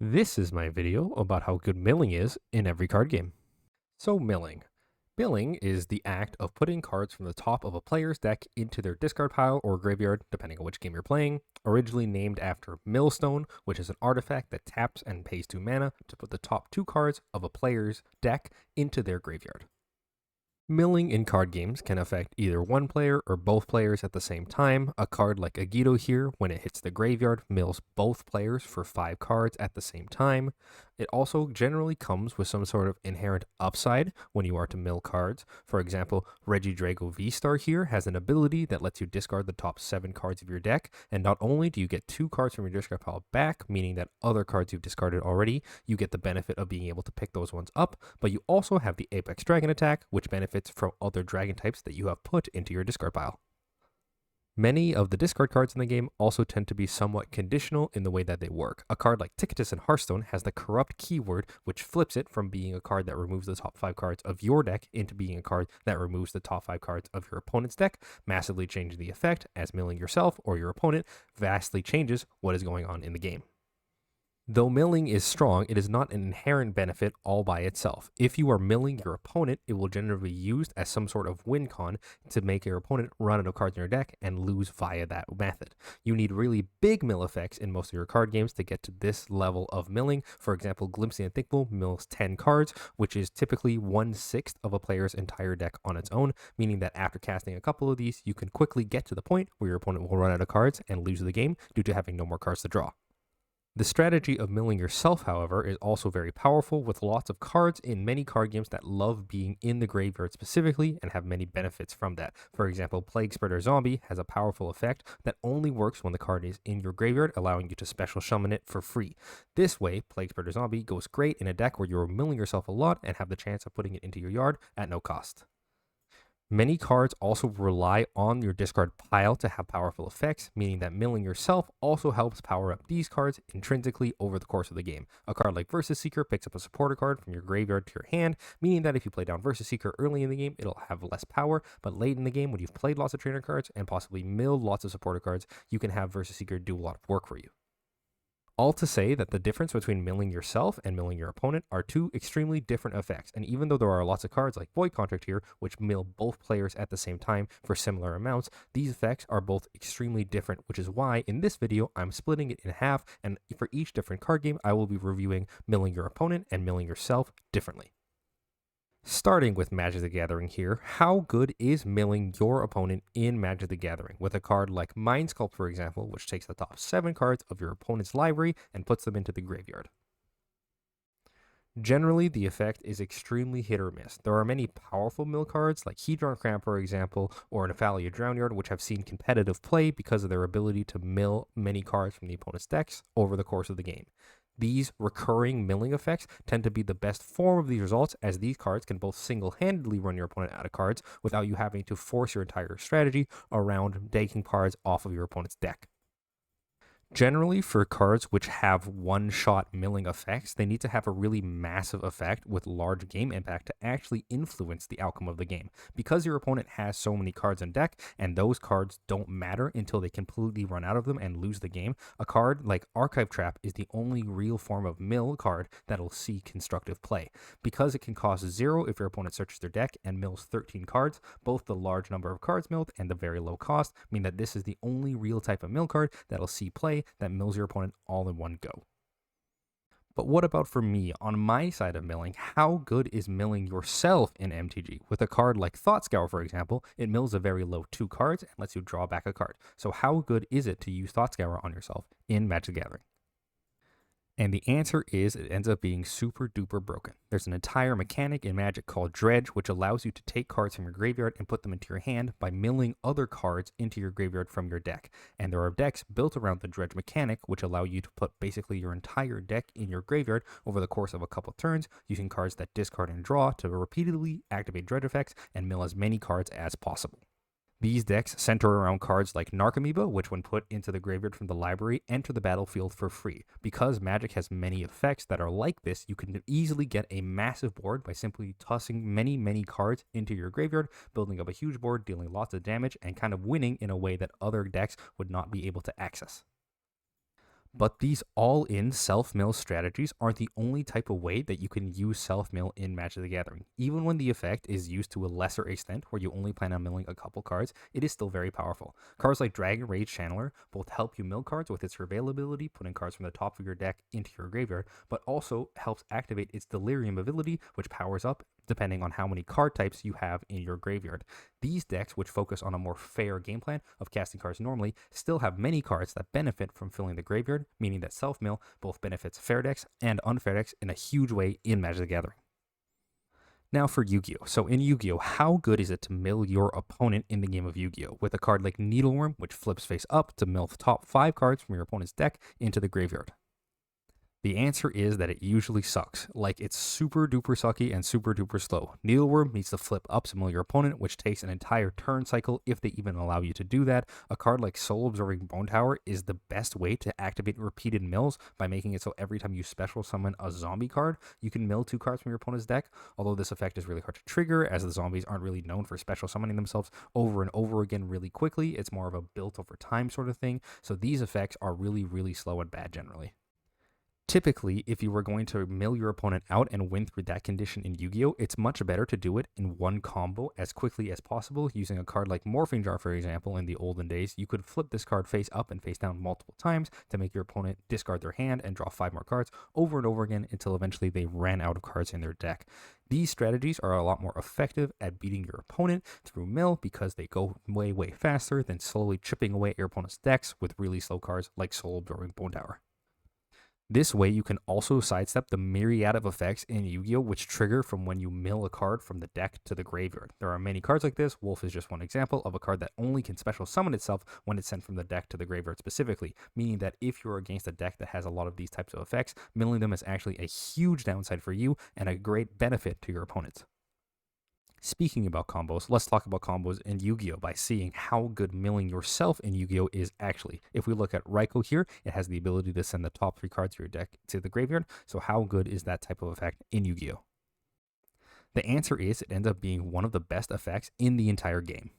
This is my video about how good milling is in every card game. So milling. Milling is the act of putting cards from the top of a player's deck into their discard pile or graveyard, depending on which game you're playing, originally named after millstone, which is an artifact that taps and pays 2 mana to put the top 2 cards of a player's deck into their graveyard. Milling in card games can affect either one player or both players at the same time. A card like Agito here, when it hits the graveyard, mills both players for 5 cards at the same time. It also generally comes with some sort of inherent upside when you are to mill cards. For example, Regidrago V-Star here has an ability that lets you discard the top 7 cards of your deck, and not only do you get 2 cards from your discard pile back, meaning that other cards you've discarded already, you get the benefit of being able to pick those ones up, but you also have the Apex Dragon attack, which benefits from other dragon types that you have put into your discard pile. Many of the discard cards in the game also tend to be somewhat conditional in the way that they work. A card like Ticketus in Hearthstone has the corrupt keyword, which flips it from being a card that removes the top 5 cards of your deck into being a card that removes the top 5 cards of your opponent's deck, massively changing the effect, as milling yourself or your opponent vastly changes what is going on in the game. Though milling is strong, it is not an inherent benefit all by itself. If you are milling your opponent, it will generally be used as some sort of win con to make your opponent run out of cards in your deck and lose via that method. You need really big mill effects in most of your card games to get to this level of milling. For example, Glimpsing Unthinkable mills 10 cards, which is typically 1/6 of a player's entire deck on its own, meaning that after casting a couple of these, you can quickly get to the point where your opponent will run out of cards and lose the game due to having no more cards to draw. The strategy of milling yourself, however, is also very powerful, with lots of cards in many card games that love being in the graveyard specifically and have many benefits from that. For example, Plague Spreader Zombie has a powerful effect that only works when the card is in your graveyard, allowing you to special summon it for free. This way, Plague Spreader Zombie goes great in a deck where you're milling yourself a lot and have the chance of putting it into your yard at no cost. Many cards also rely on your discard pile to have powerful effects, meaning that milling yourself also helps power up these cards intrinsically over the course of the game. A card like Versus Seeker picks up a supporter card from your graveyard to your hand, meaning that if you play down Versus Seeker early in the game, it'll have less power, but late in the game, when you've played lots of trainer cards and possibly milled lots of supporter cards, you can have Versus Seeker do a lot of work for you. All to say that the difference between milling yourself and milling your opponent are two extremely different effects, and even though there are lots of cards like Void Contract here, which mill both players at the same time for similar amounts, these effects are both extremely different, which is why in this video I'm splitting it in half, and for each different card game I will be reviewing milling your opponent and milling yourself differently. Starting with Magic the Gathering here, how good is milling your opponent in Magic the Gathering? With a card like Mind Sculpt, for example, which takes the top 7 cards of your opponent's library and puts them into the graveyard. Generally, the effect is extremely hit or miss. There are many powerful mill cards, like Hedron Cramp, for example, or Nephalia Drownyard, which have seen competitive play because of their ability to mill many cards from the opponent's decks over the course of the game. These recurring milling effects tend to be the best form of these results, as these cards can both single-handedly run your opponent out of cards without you having to force your entire strategy around taking cards off of your opponent's deck. Generally, for cards which have one-shot milling effects, they need to have a really massive effect with large game impact to actually influence the outcome of the game. Because your opponent has so many cards in deck, and those cards don't matter until they completely run out of them and lose the game, a card like Archive Trap is the only real form of mill card that'll see constructive play. Because it can cost 0 if your opponent searches their deck and mills 13 cards, both the large number of cards milled and the very low cost mean that this is the only real type of mill card that'll see play that mills your opponent all in one go. But what about for me? On my side of milling, how good is milling yourself in MTG? With a card like Thought Scour, for example, it mills a very low 2 cards and lets you draw back a card. So how good is it to use Thought Scour on yourself in Magic the Gathering? And the answer is it ends up being super duper broken. There's an entire mechanic in Magic called Dredge, which allows you to take cards from your graveyard and put them into your hand by milling other cards into your graveyard from your deck. And there are decks built around the Dredge mechanic, which allow you to put basically your entire deck in your graveyard over the course of a couple turns, using cards that discard and draw to repeatedly activate Dredge effects and mill as many cards as possible. These decks center around cards like Narcomoeba, which when put into the graveyard from the library, enter the battlefield for free. Because Magic has many effects that are like this, you can easily get a massive board by simply tossing many cards into your graveyard, building up a huge board, dealing lots of damage, and kind of winning in a way that other decks would not be able to access. But these all-in self-mill strategies aren't the only type of way that you can use self-mill in Magic the Gathering. Even when the effect is used to a lesser extent, where you only plan on milling a couple cards, it is still very powerful. Cards like Dragon Rage Channeler both help you mill cards with its availability, putting cards from the top of your deck into your graveyard, but also helps activate its Delirium ability, which powers up depending on how many card types you have in your graveyard. These decks, which focus on a more fair game plan of casting cards normally, still have many cards that benefit from filling the graveyard, meaning that self-mill both benefits fair decks and unfair decks in a huge way in Magic the Gathering. Now for Yu-Gi-Oh! So in Yu-Gi-Oh! How good is it to mill your opponent in the game of Yu-Gi-Oh! With a card like Needleworm, which flips face up to mill the top 5 cards from your opponent's deck into the graveyard? The answer is that it usually sucks. Like, it's super duper sucky and super duper slow. Needleworm needs to flip up to mill your opponent, which takes an entire turn cycle if they even allow you to do that. A card like Soul Absorbing Bone Tower is the best way to activate repeated mills by making it so every time you special summon a zombie card, you can mill 2 cards from your opponent's deck. Although this effect is really hard to trigger, as the zombies aren't really known for special summoning themselves over and over again really quickly. It's more of a built over time sort of thing. So these effects are really, really slow and bad generally. Typically, if you were going to mill your opponent out and win through that condition in Yu-Gi-Oh!, it's much better to do it in one combo as quickly as possible. Using a card like Morphing Jar, for example, in the olden days, you could flip this card face up and face down multiple times to make your opponent discard their hand and draw 5 more cards over and over again until eventually they ran out of cards in their deck. These strategies are a lot more effective at beating your opponent through mill because they go way, way faster than slowly chipping away at your opponent's decks with really slow cards like Soul Absorbing Bone Tower. This way, you can also sidestep the myriad of effects in Yu-Gi-Oh! Which trigger from when you mill a card from the deck to the graveyard. There are many cards like this. Wolf is just one example of a card that only can special summon itself when it's sent from the deck to the graveyard specifically, meaning that if you're against a deck that has a lot of these types of effects, milling them is actually a huge downside for you and a great benefit to your opponents. Speaking about combos, let's talk about combos in Yu-Gi-Oh! By seeing how good milling yourself in Yu-Gi-Oh! Is actually. If we look at Raikou here, it has the ability to send the top 3 cards of your deck to the graveyard, so how good is that type of effect in Yu-Gi-Oh! The answer is it ends up being one of the best effects in the entire game.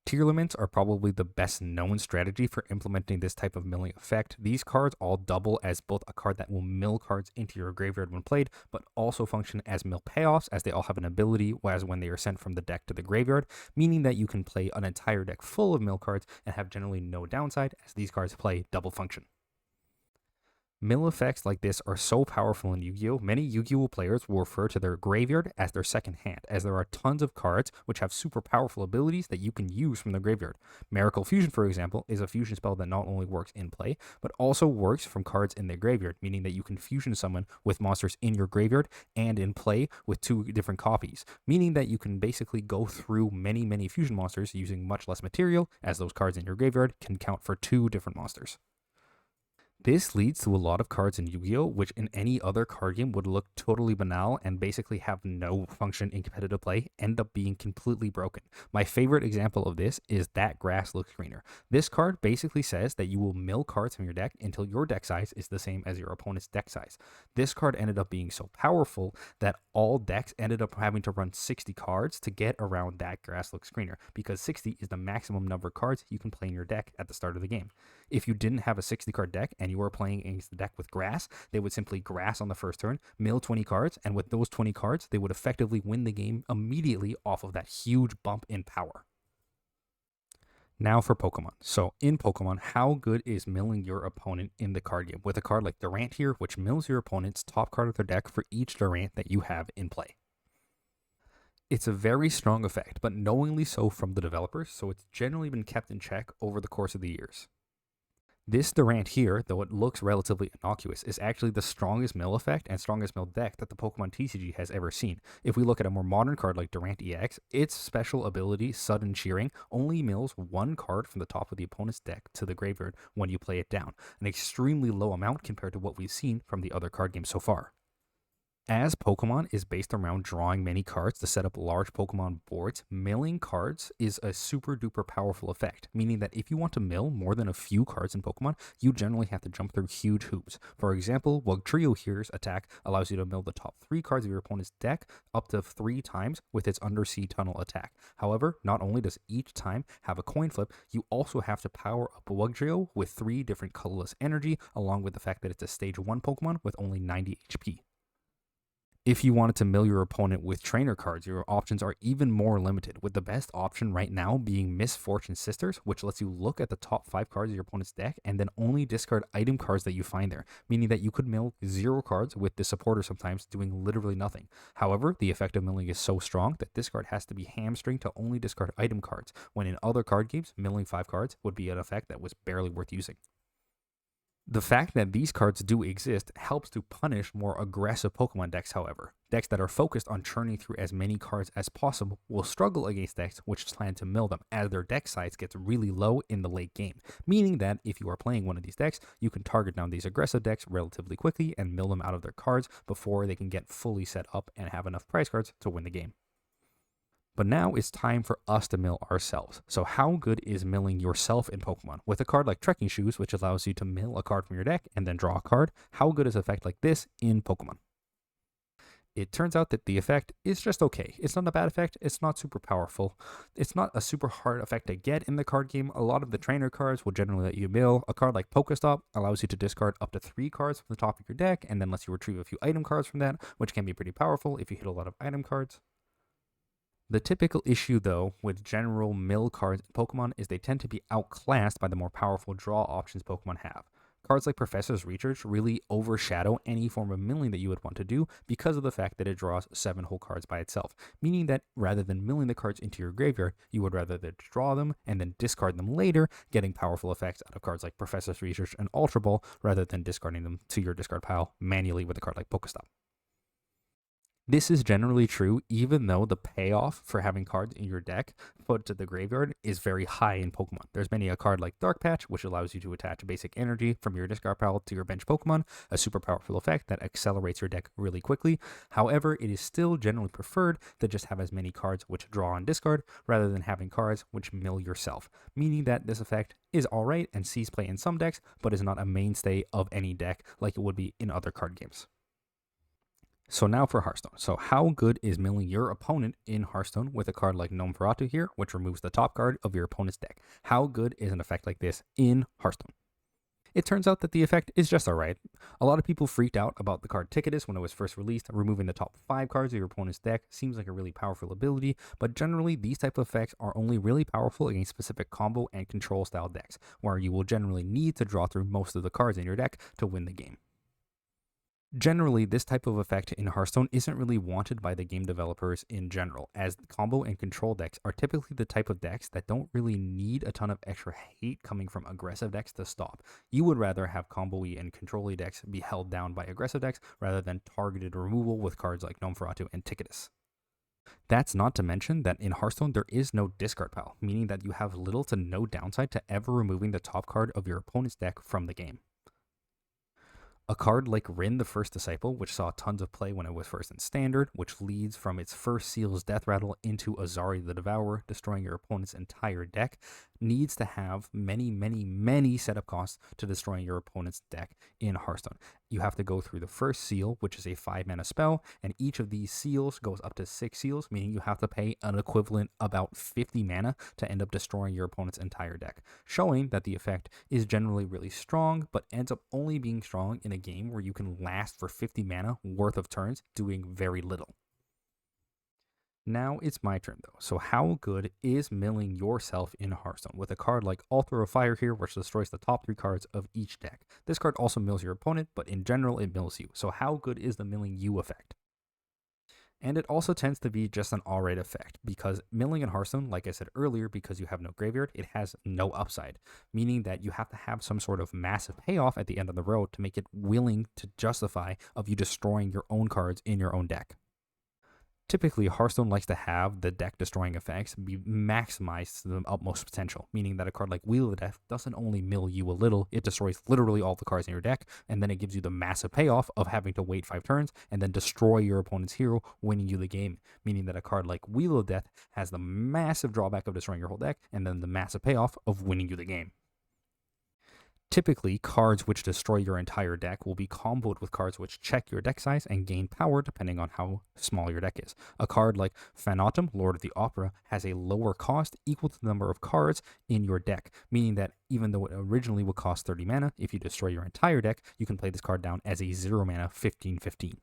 Tearlaments are probably the best known strategy for implementing this type of milling effect. These cards all double as both a card that will mill cards into your graveyard when played, but also function as mill payoffs, as they all have an ability as when they are sent from the deck to the graveyard, meaning that you can play an entire deck full of mill cards and have generally no downside, as these cards play double function. Mill effects like this are so powerful in Yu-Gi-Oh! Many Yu-Gi-Oh! Players will refer to their graveyard as their second hand, as there are tons of cards which have super powerful abilities that you can use from the graveyard. Miracle Fusion, for example, is a fusion spell that not only works in play, but also works from cards in the graveyard, meaning that you can fusion summon with monsters in your graveyard and in play with 2 different copies, meaning that you can basically go through many, many fusion monsters using much less material, as those cards in your graveyard can count for 2 different monsters. This leads to a lot of cards in Yu-Gi-Oh! Which in any other card game would look totally banal and basically have no function in competitive play, end up being completely broken. My favorite example of this is That Grass Looks Greener. This card basically says that you will mill cards from your deck until your deck size is the same as your opponent's deck size. This card ended up being so powerful that all decks ended up having to run 60 cards to get around That Grass Looks Greener, because 60 is the maximum number of cards you can play in your deck at the start of the game. If you didn't have a 60 card deck and you were playing against the deck with grass, they would simply grass on the first turn, mill 20 cards, and with those 20 cards, they would effectively win the game immediately off of that huge bump in power. Now for Pokemon. So in Pokemon, how good is milling your opponent in the card game? With a card like Durant here, which mills your opponent's top card of their deck for each Durant that you have in play. It's a very strong effect, but knowingly so from the developers, so it's generally been kept in check over the course of the years. This Durant here, though it looks relatively innocuous, is actually the strongest mill effect and strongest mill deck that the Pokemontcg has ever seen. If we look at a more modern card like Durant EX, its special ability, Sudden Cheering, only mills 1 card from the top of the opponent's deck to the graveyard when you play it down, an extremely low amount compared to what we've seen from the other card games so far. As Pokemon is based around drawing many cards to set up large Pokemon boards, milling cards is a super duper powerful effect, meaning that if you want to mill more than a few cards in Pokemon, you generally have to jump through huge hoops. For example, Wugtrio here's attack allows you to mill the top 3 cards of your opponent's deck up to 3 times with its Undersea Tunnel attack. However, not only does each time have a coin flip, you also have to power up Wugtrio with 3 different colorless energy, along with the fact that it's a stage 1 Pokemon with only 90 HP. If you wanted to mill your opponent with trainer cards, your options are even more limited, with the best option right now being Misfortune Sisters, which lets you look at the top 5 cards of your opponent's deck and then only discard item cards that you find there, meaning that you could mill 0 cards with the supporter sometimes doing literally nothing. However, the effect of milling is so strong that this card has to be hamstringed to only discard item cards, when in other card games, milling 5 cards would be an effect that was barely worth using. The fact that these cards do exist helps to punish more aggressive Pokemon decks, however. Decks that are focused on churning through as many cards as possible will struggle against decks which plan to mill them, as their deck size gets really low in the late game, meaning that if you are playing one of these decks, you can target down these aggressive decks relatively quickly and mill them out of their cards before they can get fully set up and have enough prize cards to win the game. But now it's time for us to mill ourselves. So how good is milling yourself in Pokemon? With a card like Trekking Shoes, which allows you to mill a card from your deck and then draw a card, how good is an effect like this in Pokemon? It turns out that the effect is just okay. It's not a bad effect. It's not super powerful. It's not a super hard effect to get in the card game. A lot of the trainer cards will generally let you mill. A card like Pokestop allows you to discard up to 3 cards from the top of your deck and then lets you retrieve a few item cards from that, which can be pretty powerful if you hit a lot of item cards. The typical issue, though, with general mill cards in Pokemon is they tend to be outclassed by the more powerful draw options Pokemon have. Cards like Professor's Research really overshadow any form of milling that you would want to do because of the fact that it draws 7 whole cards by itself, meaning that rather than milling the cards into your graveyard, you would rather draw them and then discard them later, getting powerful effects out of cards like Professor's Research and Ultra Ball, rather than discarding them to your discard pile manually with a card like Pokestop. This is generally true even though the payoff for having cards in your deck put to the graveyard is very high in Pokemon. There's many a card like Dark Patch, which allows you to attach basic energy from your discard pile to your bench Pokemon, a super powerful effect that accelerates your deck really quickly. However, it is still generally preferred to just have as many cards which draw and discard rather than having cards which mill yourself, meaning that this effect is alright and sees play in some decks, but is not a mainstay of any deck like it would be in other card games. So now for Hearthstone. So how good is milling your opponent in Hearthstone with a card like Gnome here, which removes the top card of your opponent's deck? How good is an effect like this in Hearthstone? It turns out that the effect is just alright. A lot of people freaked out about the card Ticketus when it was first released. Removing the top 5 cards of your opponent's deck seems like a really powerful ability, but generally these type of effects are only really powerful against specific combo and control style decks, where you will generally need to draw through most of the cards in your deck to win the game. Generally, this type of effect in Hearthstone isn't really wanted by the game developers in general, as combo and control decks are typically the type of decks that don't really need a ton of extra hate coming from aggressive decks to stop. You would rather have combo-y and control-y decks be held down by aggressive decks rather than targeted removal with cards like Gnome and Ticketus. That's not to mention that in Hearthstone there is no discard pile, meaning that you have little to no downside to ever removing the top card of your opponent's deck from the game. A card like Rin the First Disciple, which saw tons of play when it was first in Standard, which leads from its first Seal's Death Rattle into Azari the Devourer, destroying your opponent's entire deck, needs to have many setup costs to destroying your opponent's deck in Hearthstone. You have to go through the first seal, which is a 5-mana spell, and each of these seals goes up to 6 seals, meaning you have to pay an equivalent about 50 mana to end up destroying your opponent's entire deck, showing that the effect is generally really strong, but ends up only being strong in a game where you can last for 50 mana worth of turns doing very little. Now it's my turn though. So how good is milling yourself in Hearthstone with a card like Altar of Fire here, which destroys the top 3 cards of each deck? This card also mills your opponent, but in general it mills you. So how good is the milling you effect? And it also tends to be just an alright effect, because milling in Hearthstone, like I said earlier, because you have no graveyard, it has no upside, meaning that you have to have some sort of massive payoff at the end of the road to make it willing to justify of you destroying your own cards in your own deck. Typically, Hearthstone likes to have the deck destroying effects be maximized to the utmost potential, meaning that a card like Wheel of Death doesn't only mill you a little, it destroys literally all the cards in your deck, and then it gives you the massive payoff of having to wait 5 turns and then destroy your opponent's hero, winning you the game, meaning that a card like Wheel of Death has the massive drawback of destroying your whole deck and then the massive payoff of winning you the game. Typically, cards which destroy your entire deck will be comboed with cards which check your deck size and gain power depending on how small your deck is. A card like Phantom, Lord of the Opera, has a lower cost equal to the number of cards in your deck, meaning that even though it originally would cost 30 mana, if you destroy your entire deck, you can play this card down as a 0 mana 15/15.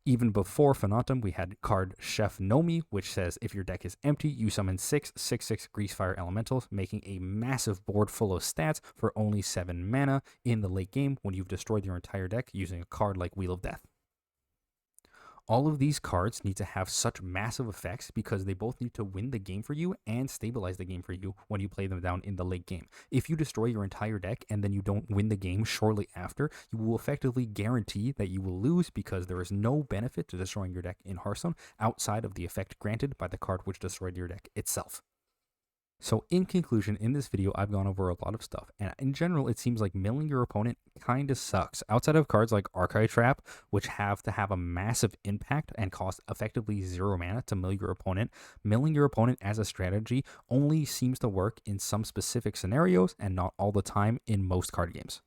Even before Phantom, we had card Chef Nomi, which says if your deck is empty, you summon 6/6/6 Greasefire Elementals, making a massive board full of stats for only 7 mana in the late game when you've destroyed your entire deck using a card like Wheel of Death. All of these cards need to have such massive effects because they both need to win the game for you and stabilize the game for you when you play them down in the late game. If you destroy your entire deck and then you don't win the game shortly after, you will effectively guarantee that you will lose because there is no benefit to destroying your deck in Hearthstone outside of the effect granted by the card which destroyed your deck itself. So in conclusion, in this video, I've gone over a lot of stuff, and in general, it seems like milling your opponent kind of sucks. Outside of cards like Archive Trap, which have to have a massive impact and cost effectively 0 mana to mill your opponent, milling your opponent as a strategy only seems to work in some specific scenarios and not all the time in most card games.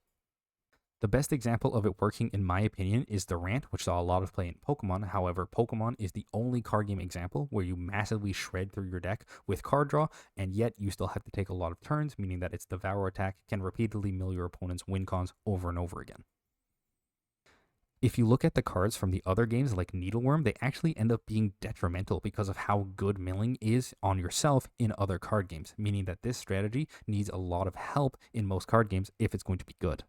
The best example of it working, in my opinion, is the Rant, which saw a lot of play in Pokemon. However, Pokemon is the only card game example where you massively shred through your deck with card draw, and yet you still have to take a lot of turns, meaning that its Devour attack can repeatedly mill your opponent's win cons over and over again. If you look at the cards from the other games like Needleworm, they actually end up being detrimental because of how good milling is on yourself in other card games, meaning that this strategy needs a lot of help in most card games if it's going to be good.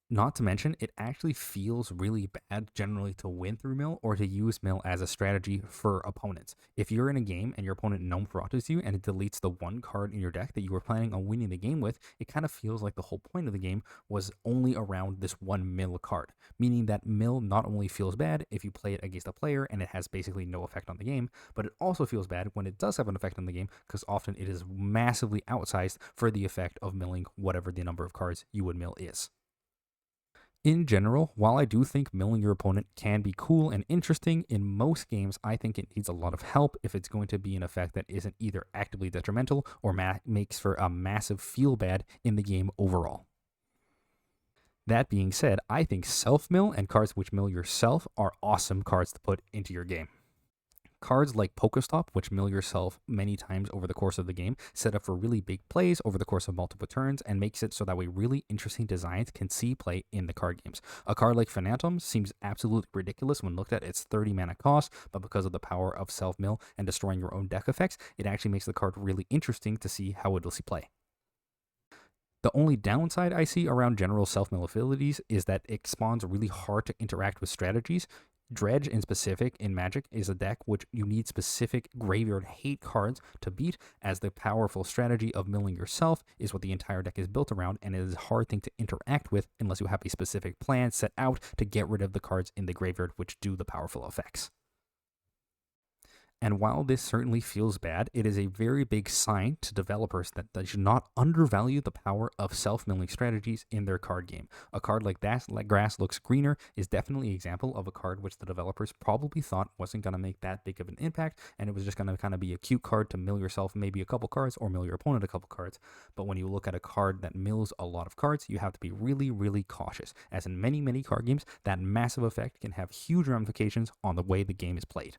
Not to mention, it actually feels really bad generally to win through mill or to use mill as a strategy for opponents. If you're in a game and your opponent Gnome Ferratus you and it deletes the one card in your deck that you were planning on winning the game with, it kind of feels like the whole point of the game was only around this one mill card, meaning that mill not only feels bad if you play it against a player and it has basically no effect on the game, but it also feels bad when it does have an effect on the game because often it is massively outsized for the effect of milling whatever the number of cards you would mill is. In general, while I do think milling your opponent can be cool and interesting, in most games I think it needs a lot of help if it's going to be an effect that isn't either actively detrimental or makes for a massive feel bad in the game overall. That being said, I think self-mill and cards which mill yourself are awesome cards to put into your game. Cards like Pokestop, which mill yourself many times over the course of the game, set up for really big plays over the course of multiple turns and makes it so that way really interesting designs can see play in the card games. A card like Phantom seems absolutely ridiculous when looked at its 30 mana cost, but because of the power of self-mill and destroying your own deck effects, it actually makes the card really interesting to see how it'll see play. The only downside I see around general self-mill abilities is that it spawns really hard to interact with strategies. Dredge in specific in Magic is a deck which you need specific graveyard hate cards to beat, as the powerful strategy of milling yourself is what the entire deck is built around, and it is a hard thing to interact with unless you have a specific plan set out to get rid of the cards in the graveyard which do the powerful effects. And while this certainly feels bad, it is a very big sign to developers that they should not undervalue the power of self-milling strategies in their card game. A card like that, like Grass Looks Greener, is definitely an example of a card which the developers probably thought wasn't going to make that big of an impact, and it was just going to kind of be a cute card to mill yourself maybe a couple cards or mill your opponent a couple cards. But when you look at a card that mills a lot of cards, you have to be really, really cautious, as in many, many card games, that massive effect can have huge ramifications on the way the game is played.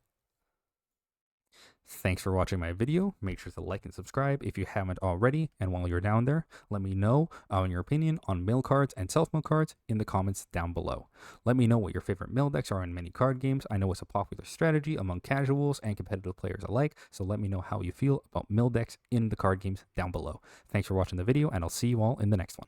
Thanks for watching my video. Make sure to like and subscribe if you haven't already. And while you're down there, let me know your opinion on mill cards and self-mill cards in the comments down below. Let me know what your favorite mill decks are in many card games. I know it's a popular strategy among casuals and competitive players alike, so let me know how you feel about mill decks in the card games down below. Thanks for watching the video, and I'll see you all in the next one.